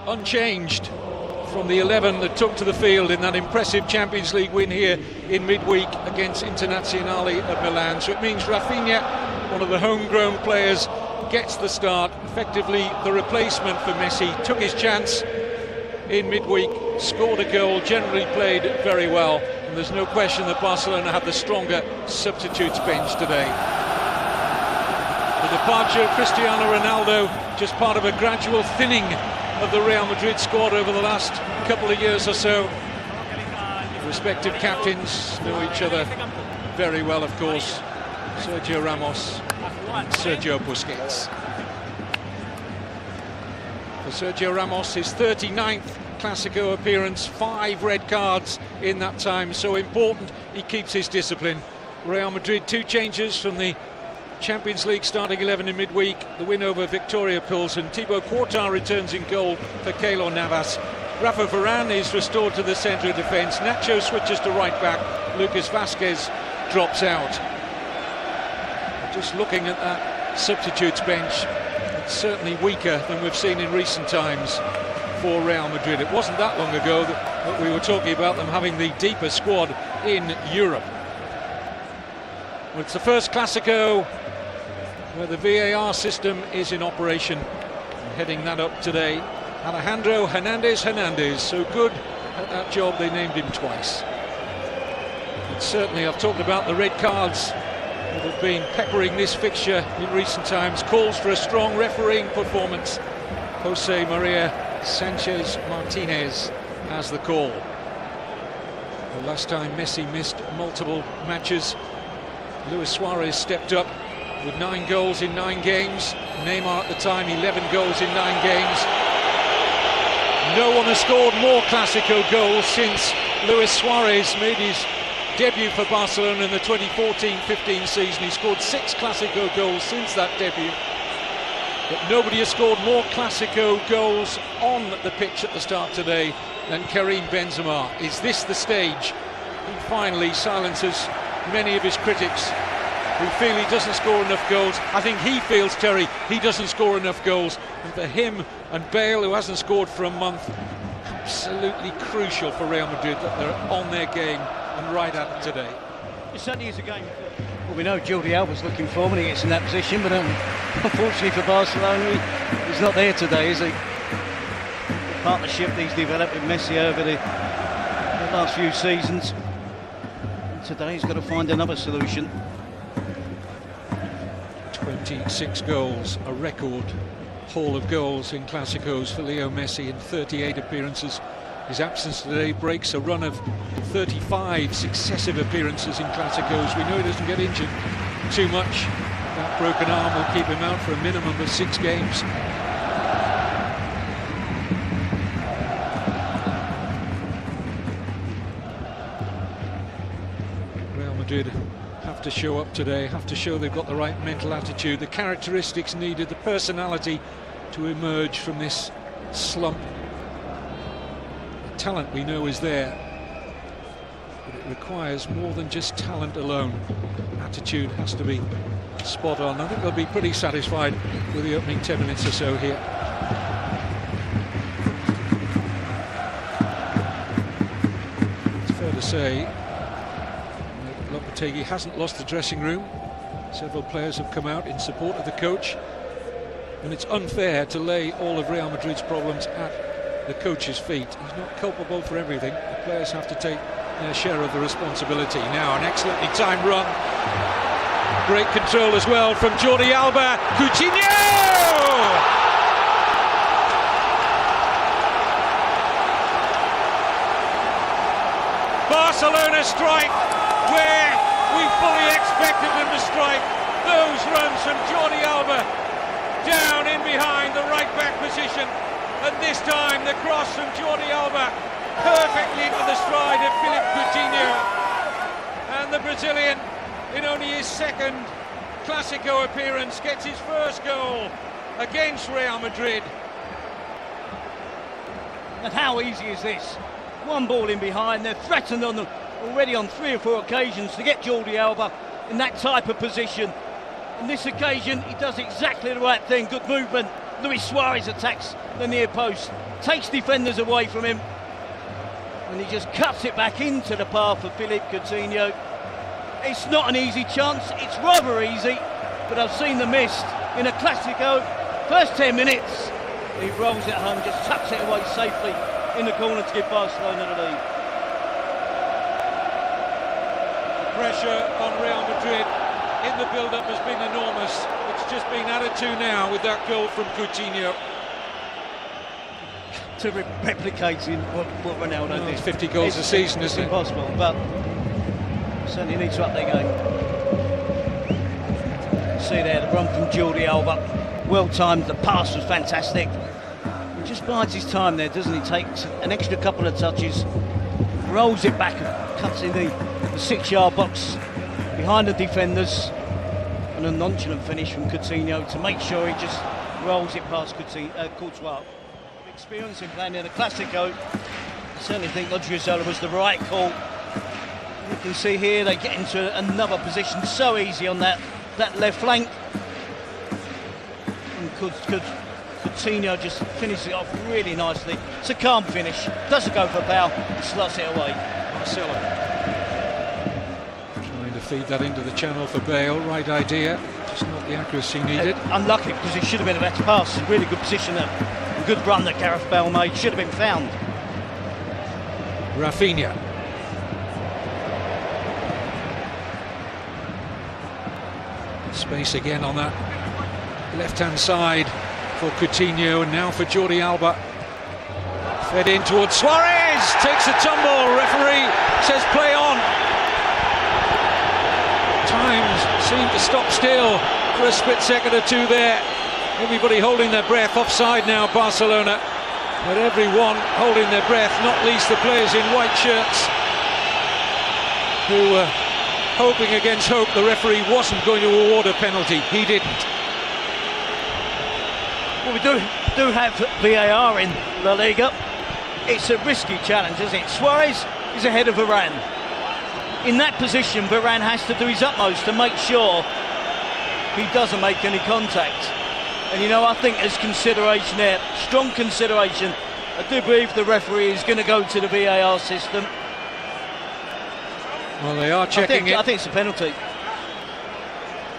unchanged from the 11 that took to the field in that impressive Champions League win here in midweek against Internazionale of Milan. So it means Rafinha, one of the homegrown players, gets the start, effectively the replacement for Messi. Took his chance in midweek, scored a goal, generally played very well, and there's no question that Barcelona have the stronger substitutes bench today. The departure of Cristiano Ronaldo, just part of a gradual thinning of the Real Madrid squad over the last couple of years or so. The respective captains know each other very well, of course. Sergio Ramos and Sergio Busquets. For Sergio Ramos, his 39th Clásico appearance, 5 red cards in that time, so important he keeps his discipline. Real Madrid, 2 changes from the Champions League starting 11 in midweek, the win over Victoria Pilsen. Thibaut Courtois returns in goal for Keylor Navas. Rafa Varane is restored to the centre of defence. Nacho switches to right back. Lucas Vázquez drops out. Just looking at that substitutes bench, it's certainly weaker than we've seen in recent times for Real Madrid. It wasn't that long ago that we were talking about them having the deepest squad in Europe. Well, it's the first Clásico where the VAR system is in operation. And heading that up today, Alejandro Hernandez, so good at that job they named him twice. And certainly, I've talked about the red cards that have been peppering this fixture in recent times. Calls for a strong refereeing performance. Jose Maria Sanchez Martinez has the call. The last time Messi missed multiple matches, Luis Suarez stepped up with 9 goals in 9 games. Neymar at the time, 11 goals in 9 games. No one has scored more Clásico goals since Luis Suarez made his debut for Barcelona in the 2014-15 season. He scored 6 Clásico goals since that debut. But nobody has scored more Clásico goals on the pitch at the start today than Karim Benzema. Is this the stage he finally silences many of his critics who feel he doesn't score enough goals? I think he feels, Terry, he doesn't score enough goals. And for him and Bale, who hasn't scored for a month, absolutely crucial for Real Madrid that they're on their game and right at it today. It certainly is a game. Well, we know Jordi Alba's looking for him when he gets in that position, but unfortunately for Barcelona, he's not there today, is he? The partnership he's developed with Messi over the last few seasons. And today he's got to find another solution. 26 goals, a record haul of goals in Clásicos for Leo Messi in 38 appearances. His absence today breaks a run of 35 successive appearances in Clásicos. We know he doesn't get injured too much. That broken arm will keep him out for a minimum of 6 games. Real Madrid have to show up today, have to show they've got the right mental attitude, the characteristics needed, the personality to emerge from this slump. The talent we know is there, but it requires more than just talent alone. Attitude has to be spot on. I think they'll be pretty satisfied with the opening 10 minutes or so here. It's fair to say Lopetegui hasn't lost the dressing room. Several players have come out in support of the coach, and it's unfair to lay all of Real Madrid's problems at the coach's feet. He's not culpable for everything. The players have to take their share of the responsibility. Now an excellently timed run. Great control as well from Jordi Alba. Coutinho! Barcelona strike where we fully expected them to strike. Those runs from Jordi Alba down in behind the right back position, and this time the cross from Jordi Alba perfectly into the stride of Philippe Coutinho, and the Brazilian, in only his 2nd Clásico appearance, gets his first goal against Real Madrid. And how easy is this? One ball in behind, they're threatened on them already on 3 or 4 occasions to get Jordi Alba in that type of position. On this occasion, he does exactly the right thing. Good movement, Luis Suarez attacks the near post, takes defenders away from him, and he just cuts it back into the path of Philippe Coutinho. It's not an easy chance, it's rather easy, but I've seen the mist in a Clásico. First 10 minutes, he rolls it home, just tucks it away safely in the corner to give Barcelona the lead. The pressure on Real Madrid in the build-up has been enormous. It's just been added to now with that goal from Coutinho. To replicating what Ronaldo did. It's 50 goals a season, isn't it? It's impossible, but certainly need to up their game. See there, the run from Jordi Alba. Well timed, the pass was fantastic. He just bides his time there, doesn't he? Takes an extra couple of touches, rolls it back and cuts in the 6-yard box behind the defenders, and a nonchalant finish from Coutinho to make sure he just rolls it past Courtois. Experience in playing in the Clásico, I certainly think Odriozola was the right call. You can see here they get into another position so easy on that left flank. And Coutinho just finishes it off really nicely. It's a calm finish, doesn't go for a foul, slots it away. Marcelo trying to feed that into the channel for Bale, right idea, just not the accuracy needed. Unlucky because it should have been a better pass, really good position there. A good run that Gareth Bale made, should have been found. Rafinha. Space again on that left-hand side for Coutinho, and now for Jordi Alba. Fed in towards Suarez, takes a tumble, referee says play on. Times seem to stop still for a split second or two there. Everybody holding their breath, offside now Barcelona, but everyone holding their breath, not least the players in white shirts who were hoping against hope the referee wasn't going to award a penalty. He didn't. Well, we do have VAR in La Liga. It's a risky challenge, isn't it? Suarez is ahead of Varane. In that position, Varane has to do his utmost to make sure he doesn't make any contact. And you know, I think there's consideration there, strong consideration. I do believe the referee is going to go to the VAR system. Well, they are checking it. I think it's a penalty.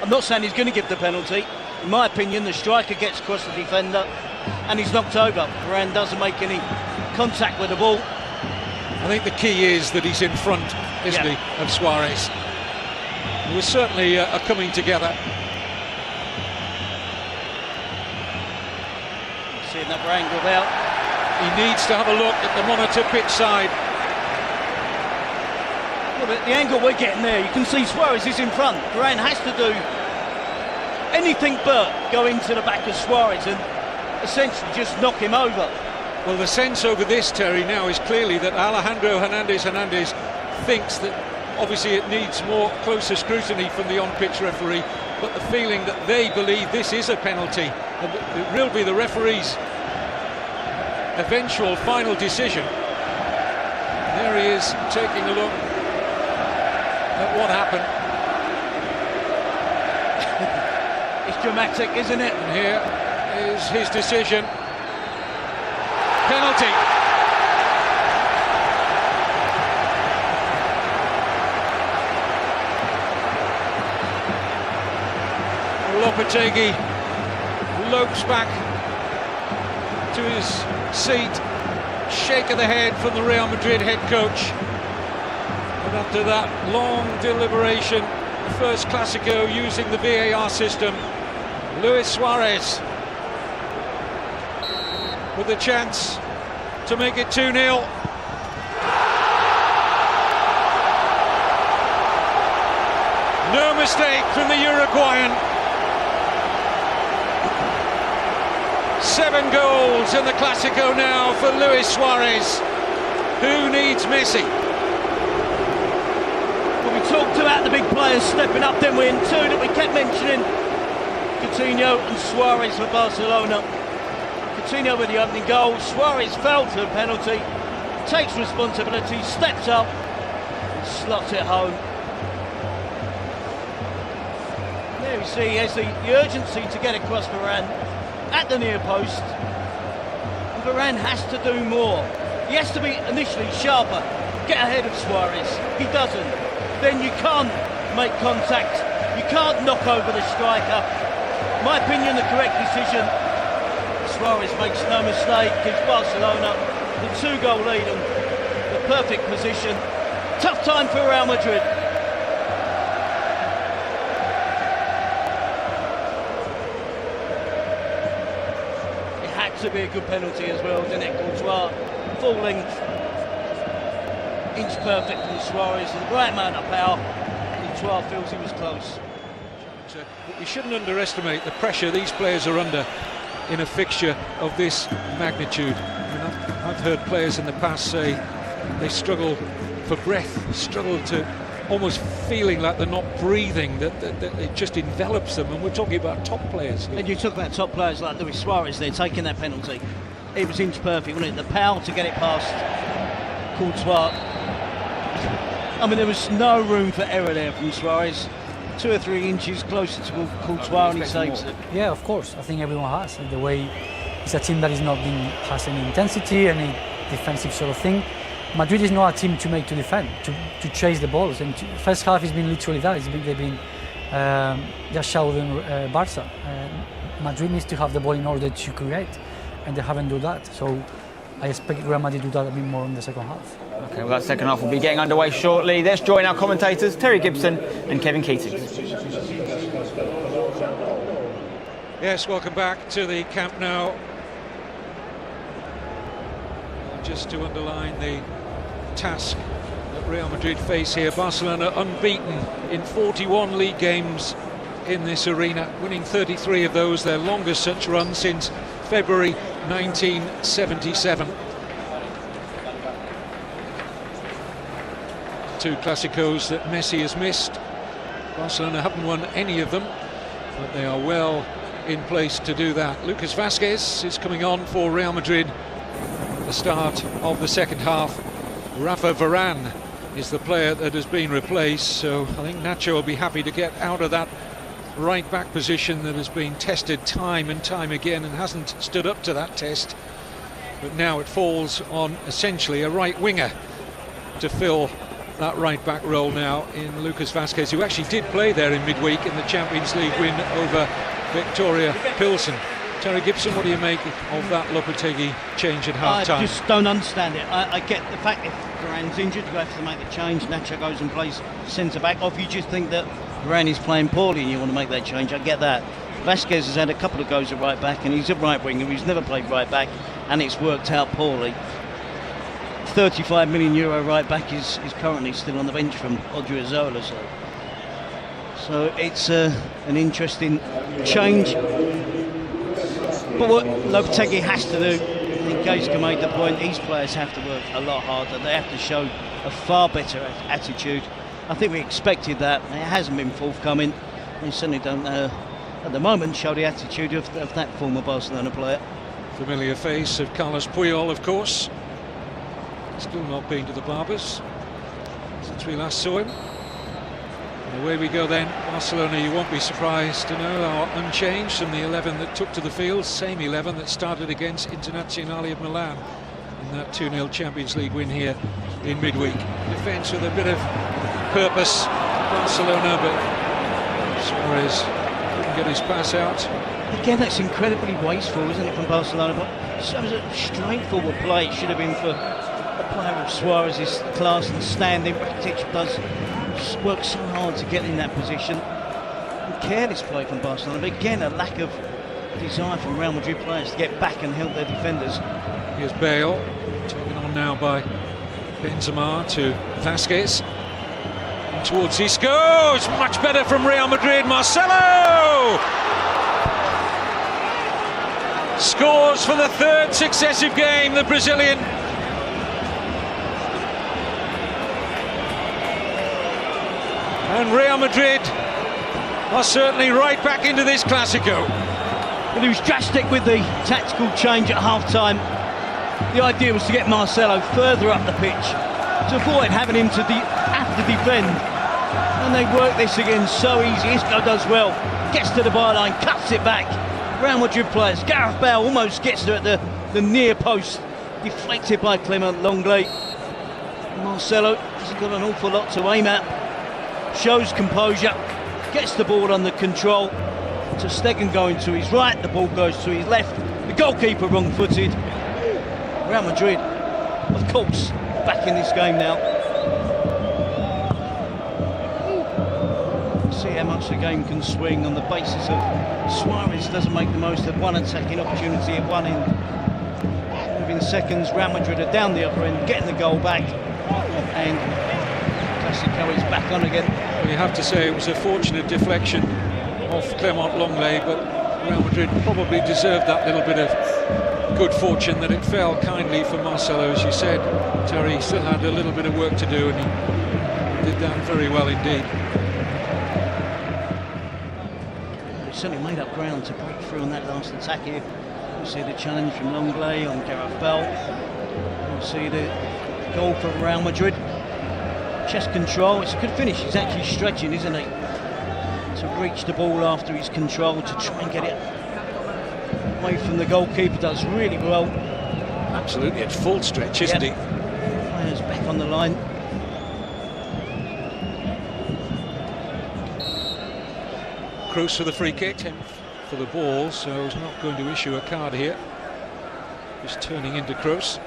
I'm not saying he's going to give the penalty. In my opinion, the striker gets across the defender and he's knocked over. Varane doesn't make any contact with the ball. I think the key is that he's in front, isn't he, of Suarez. There was certainly a coming together. See another angle out. He needs to have a look at the monitor pitch side. Well, the angle we're getting there, you can see Suarez is in front. Varane has to do anything but go into the back of Suarez and essentially just knock him over. Well, the sense over this, Terry, now is clearly that Alejandro Hernandez thinks that obviously it needs more closer scrutiny from the on-pitch referee, but the feeling that they believe this is a penalty, and it will be the referee's eventual final decision. There he is, taking a look at what happened. It's dramatic, isn't it? And here is his decision. Penalty. Lopetegui lopes back to his seat. Shake of the head from the Real Madrid head coach. And after that long deliberation, the first Clásico using the VAR system, Luis Suarez with the chance to make it 2-0. No mistake from the Uruguayan. 7 goals in the Clásico now for Luis Suarez. Who needs Messi? Well, we talked about the big players stepping up, didn't we? And two that we kept mentioning, Coutinho and Suarez for Barcelona. Coutinho with the opening goal, Suarez fell to a penalty, takes responsibility, steps up and slots it home. There we see he has the urgency to get across Varane at the near post. And Varane has to do more. He has to be initially sharper, get ahead of Suarez. He doesn't. Then you can't make contact. You can't knock over the striker. In my opinion, the correct decision. Suarez makes no mistake, gives Barcelona the 2-goal lead and the perfect position. Tough time for Real Madrid. It had to be a good penalty as well, didn't it? Courtois, full length, inch perfect from Suarez, and the right amount of power. Courtois feels he was close. We shouldn't underestimate the pressure these players are under in a fixture of this magnitude. I mean, I've heard players in the past say they struggle for breath, struggle to almost feeling like they're not breathing, that it just envelops them, and we're talking about top players here. And you talk about top players like Luis Suarez, they're taking that penalty. It was inch perfect, wasn't it? The power to get it past Courtois. I mean, there was no room for error there from Suarez. 2 or 3 inches closer to Courtois and he saves it. Yeah, of course. I think everyone has. The way it's a team that is not has any intensity, any defensive sort of thing. Madrid is not a team to make to defend, to chase the balls. And first half has been literally that. They've been just shouting Barca. Madrid needs to have the ball in order to create, and they haven't done that. So I expect Real Madrid to do that a bit more in the second half. Okay, well, that second half will be getting underway shortly. Let's join our commentators, Terry Gibson and Kevin Keatings. Yes, welcome back to the Camp Nou. Just to underline the task that Real Madrid face here. Barcelona unbeaten in 41 league games in this arena, winning 33 of those, their longest such run since February 1977. 2 Clásicos that Messi has missed. Barcelona haven't won any of them, but they are well in place to do that. Lucas Vázquez is coming on for Real Madrid at the start of the second half. Rafa Varane is the player that has been replaced, so I think Nacho will be happy to get out of that right back position that has been tested time and time again and hasn't stood up to that test. But now it falls on essentially a right winger to fill that right back role now in Lucas Vázquez, who actually did play there in midweek in the Champions League win over Victoria Pilsen. Terry Gibson, what do you make of that Lopetegui change at half-time? I just don't understand it. I get the fact if Varane's injured, you have to make the change. Nacho goes and plays centre-back. Or if you just think that Varane is playing poorly and you want to make that change, I get that. Vázquez has had a couple of goes at right back, and he's a right winger. He's never played right back, and it's worked out poorly. €35 million right back is currently still on the bench from Odriozola, so it's an interesting change. But what Lopetegui has to do, I think Gaizka made the point, these players have to work a lot harder. They have to show a far better attitude. I think we expected that. It hasn't been forthcoming. They certainly don't, at the moment, show the attitude of that former Barcelona player. Familiar face of Carlos Puyol, of course. Still not been to the Barbers since we last saw him. And away we go then. Barcelona, you won't be surprised to know, are unchanged from the 11 that took to the field. Same 11 that started against Internazionale of Milan in that 2-0 Champions League win here in midweek. Defence with a bit of purpose, Barcelona, but Suarez couldn't get his pass out. Again, that's incredibly wasteful, isn't it, from Barcelona? But so it was a straightforward play. It should have been for a player of Suarez's class and standing. Rakitic does work so hard to get in that position. And careless play from Barcelona, but again, a lack of desire from Real Madrid players to get back and help their defenders. Here's Bale, taken on now by Benzema to Vázquez. And towards Isco, it's much better from Real Madrid. Marcelo scores for the 3rd successive game, the Brazilian. And Real Madrid are certainly right back into this Clásico. But he was drastic with the tactical change at half-time. The idea was to get Marcelo further up the pitch to avoid having him to have to defend. And they work this again so easy. Isco does well, gets to the byline, cuts it back, Real Madrid players. Gareth Bale almost gets there at the near post, deflected by Clement Lenglet. Marcelo hasn't got an awful lot to aim at. Shows composure, gets the ball under control. To Stegen going to his right, the ball goes to his left. The goalkeeper wrong-footed. Real Madrid, of course, back in this game now. See how much the game can swing on the basis of Suarez doesn't make the most of one attacking opportunity at one end. Within seconds, Real Madrid are down the other end, getting the goal back, and Clásico is back on again. Well, you have to say it was a fortunate deflection off Clement Lenglet, but Real Madrid probably deserved that little bit of good fortune that it fell kindly for Marcelo, as you said. Terry still had a little bit of work to do, and he did that very well indeed. Certainly made up ground to break through on that last attack here. We'll see the challenge from Lenglet on Gareth Bale. We'll see the goal for Real Madrid. Chest control, it's a good finish. He's actually stretching, isn't he? To reach the ball after his control, to try and get it away from the goalkeeper. Does really well. Absolutely at full stretch, isn't he? Players back on the line. Kroos for the free kick, him for the ball, so he's not going to issue a card here. Just turning into Kroos.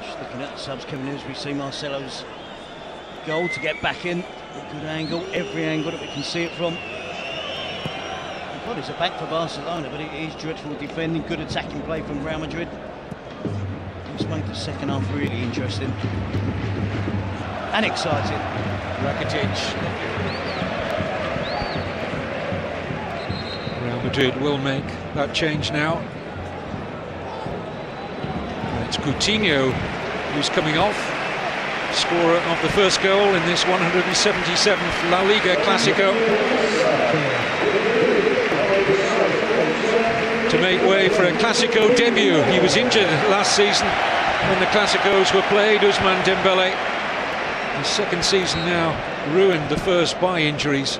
Just looking at the subs coming in as we see Marcelo's goal to get back in. A good angle, every angle that we can see it from. God, it's a back for Barcelona, but it is dreadful defending, good attacking play from Real Madrid. It's made the second half really interesting and exciting. Rakitic. Real Madrid will make that change now. And it's Coutinho who's coming off, scorer of the first goal in this 177th La Liga Clásico, to make way for a Clásico debut. He was injured last season when the Clásicos were played, Ousmane Dembélé. His second season now ruined, the first by injuries.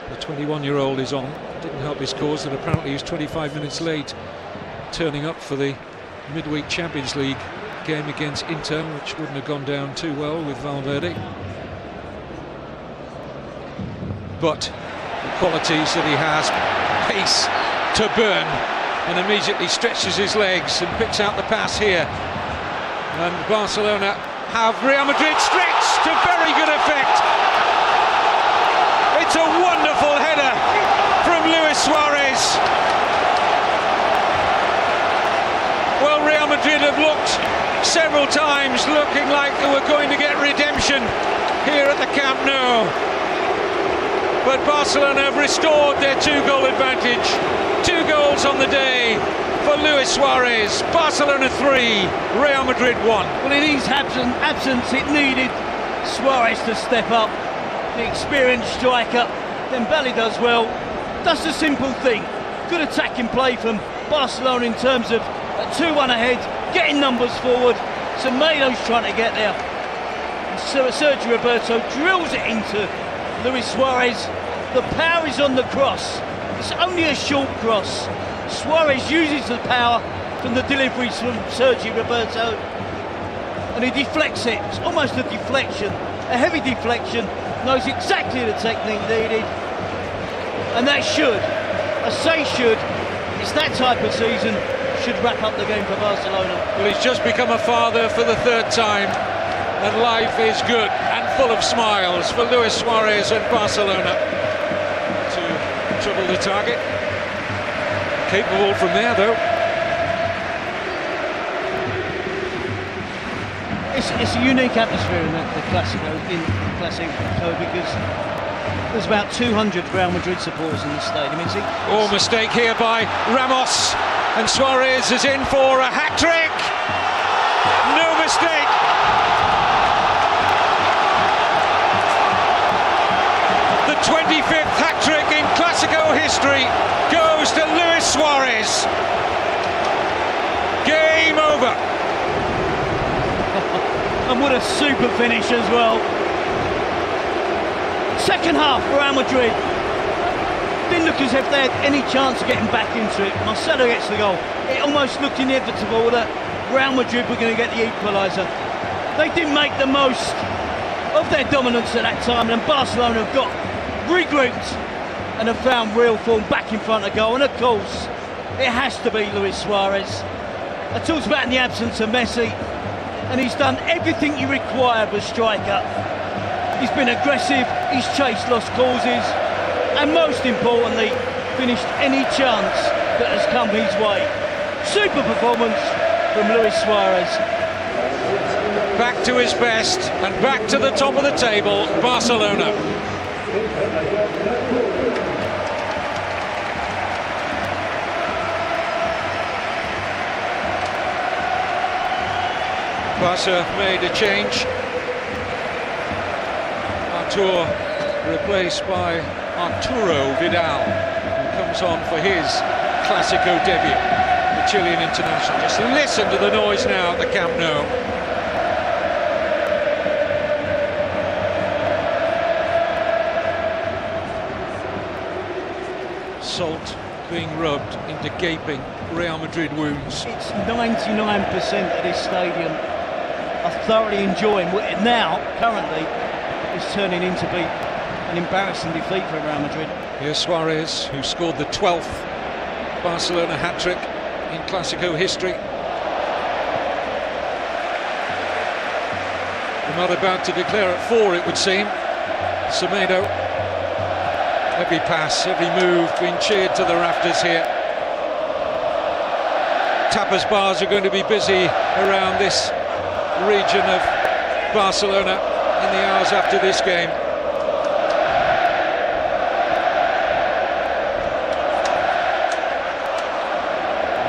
The 21-year-old is on. Didn't help his cause that apparently he was 25 minutes late turning up for the midweek Champions League game against Inter, which wouldn't have gone down too well with Valverde. But the qualities that he has, pace to burn, and immediately stretches his legs and picks out the pass here. And Barcelona have Real Madrid stretched to very good effect. It's a wonderful header from Luis Suarez. Well, Real Madrid have looked several times looking like they were going to get redemption here at the Camp Nou. But Barcelona have restored their two-goal advantage. 2 goals on the day for Luis Suarez. Barcelona 3, Real Madrid 1. Well, in his absence, it needed Suarez to step up. The experienced striker. Dembélé does well. Does the simple thing. Good attacking play from Barcelona in terms of a 2-1 ahead, getting numbers forward. Semedo's trying to get there. Sergio Roberto drills it into Luis Suarez. The power is on the cross. It's only a short cross. Suarez uses the power from the deliveries from Sergio Roberto, and he deflects it. It's almost a deflection, a heavy deflection. Knows exactly the technique needed, and that should, I say should, it's that type of season, should wrap up the game for Barcelona. Well, he's just become a father for the 3rd time, and life is good and full of smiles for Luis Suarez and Barcelona. To trouble the target. Capable from there, though. It's a unique atmosphere in the Clásico, because there's about 200 Real Madrid supporters in the stadium. Oh, mistake here by Ramos, and Suarez is in for a hat-trick. No mistake. The 25th hat-trick in Clásico history goes to Luis Suarez. Game over. And what a super finish as well. Second half, Real Madrid didn't look as if they had any chance of getting back into it. Marcelo gets the goal. It almost looked inevitable that Real Madrid were going to get the equaliser. They didn't make the most of their dominance at that time, and Barcelona have got regrouped and have found real form back in front of goal. And of course, it has to be Luis Suarez. I talked about in the absence of Messi, and he's done everything you require of a striker. He's been aggressive, he's chased lost causes, and most importantly, finished any chance that has come his way. Super performance from Luis Suarez. Back to his best and back to the top of the table, Barcelona. Barca made a change. Artur replaced by Arturo Vidal, who comes on for his Clásico debut, the Chilean international. Just listen to the noise now at the Camp Nou. Salt being rubbed into gaping Real Madrid wounds. It's 99% of this stadium are thoroughly enjoying what it now, currently, is turning into be an embarrassing defeat for Real Madrid. Here's Suarez, who scored the 12th Barcelona hat-trick in Clásico history. They're not about to declare at 4, it would seem. Semedo, every pass, every move being cheered to the rafters here. Tapas bars are going to be busy around this region of Barcelona in the hours after this game.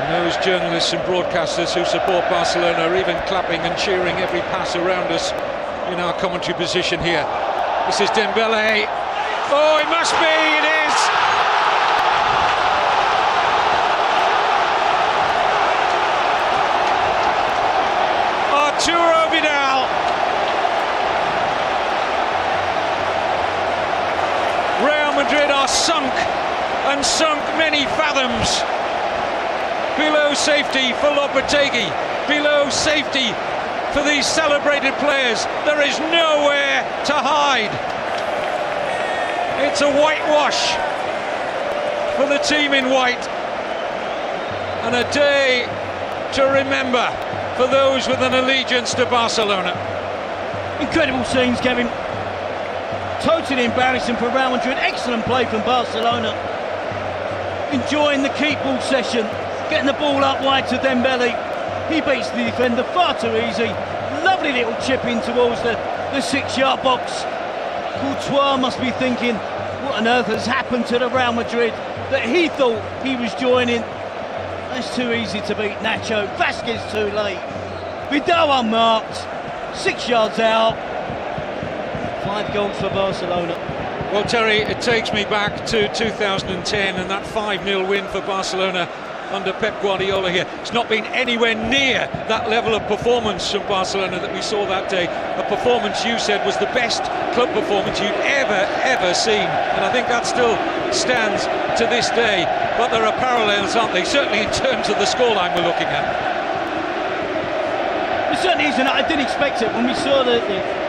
And those journalists and broadcasters who support Barcelona are even clapping and cheering every pass around us in our commentary position here. This is Dembele. Oh, it must be, it is! Arturo Vidal. Real Madrid are sunk, and sunk many fathoms. Below safety for Lopetegui, below safety for these celebrated players. There is nowhere to hide. It's a whitewash for the team in white, and a day to remember for those with an allegiance to Barcelona. Incredible scenes, Kevin. Totally embarrassing for Real Madrid. Excellent play from Barcelona. Enjoying the keep ball session, getting the ball up wide to Dembele. He beats the defender far too easy. Lovely little chip in towards the 6-yard box. Courtois must be thinking, what on earth has happened to the Real Madrid that he thought he was joining? That's too easy to beat Nacho. Vasquez too late. Vidal unmarked. 6 yards out. 5 goals for Barcelona. Well, Terry, it takes me back to 2010 and that 5-0 win for Barcelona under Pep Guardiola here. It's not been anywhere near that level of performance from Barcelona that we saw that day. A performance you said was the best club performance you'd ever seen, and I think that still stands to this day. But there are parallels, aren't they? Certainly in terms of the scoreline we're looking at. It certainly is, and I didn't expect it when we saw the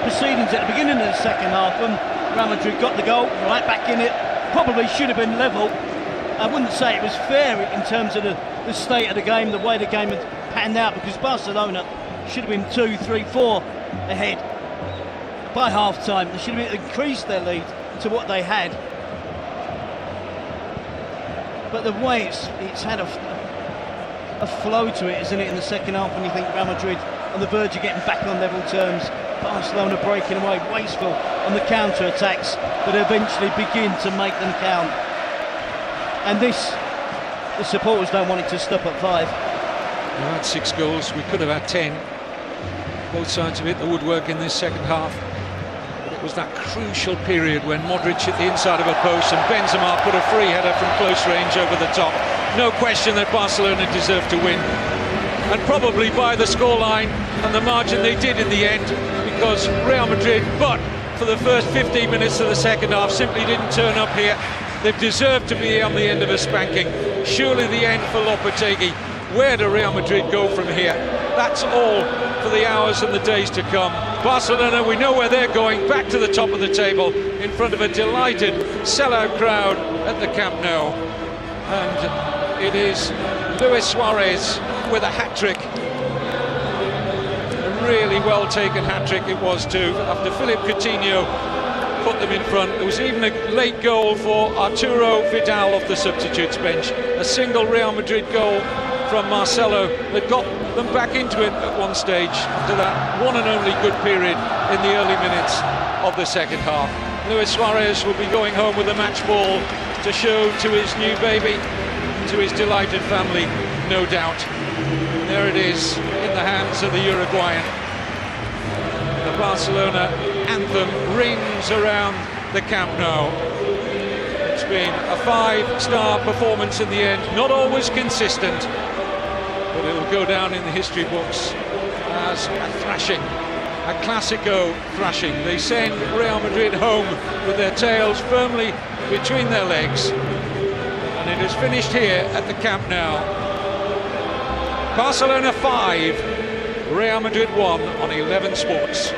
proceedings at the beginning of the second half. When Real Madrid got the goal, right back in it, probably should have been level. I wouldn't say it was fair in terms of the state of the game, the way the game had panned out, because Barcelona should have been 2, 3, 4 ahead by half-time. They should have increased their lead to what they had. But the way it's had a flow to it, isn't it, in the second half, when you think Real Madrid on the verge of getting back on level terms. Barcelona breaking away, wasteful on the counter-attacks, but eventually begin to make them count. And this, the supporters don't want it to stop at 5. We had 6 goals, we could have had 10. Both sides have hit the woodwork in this second half. But it was that crucial period when Modric hit the inside of a post and Benzema put a free header from close range over the top. No question that Barcelona deserved to win. And probably by the scoreline and the margin they did in the end, because Real Madrid, but for the first 15 minutes of the second half, simply didn't turn up here. They've deserved to be on the end of a spanking. Surely the end for Lopetegui. Where do Real Madrid go from here? That's all for the hours and the days to come. Barcelona, we know where they're going, back to the top of the table in front of a delighted sellout crowd at the Camp Nou. And it is Luis Suarez with a hat-trick. A really well taken hat-trick it was too, after Philippe Coutinho put them in front. There was even a late goal for Arturo Vidal off the substitutes bench. A single Real Madrid goal from Marcelo that got them back into it at one stage after that one and only good period in the early minutes of the second half. Luis Suarez will be going home with a match ball to show to his new baby, to his delighted family, no doubt. There it is in the hands of the Uruguayan. The Barcelona anthem rings around the Camp Nou. It's been a 5-star performance in the end, not always consistent, but it'll go down in the history books as a thrashing, a Clásico thrashing. They send Real Madrid home with their tails firmly between their legs, and it is finished here at the Camp Nou. Barcelona 5, Real Madrid 1 on 11 Sports.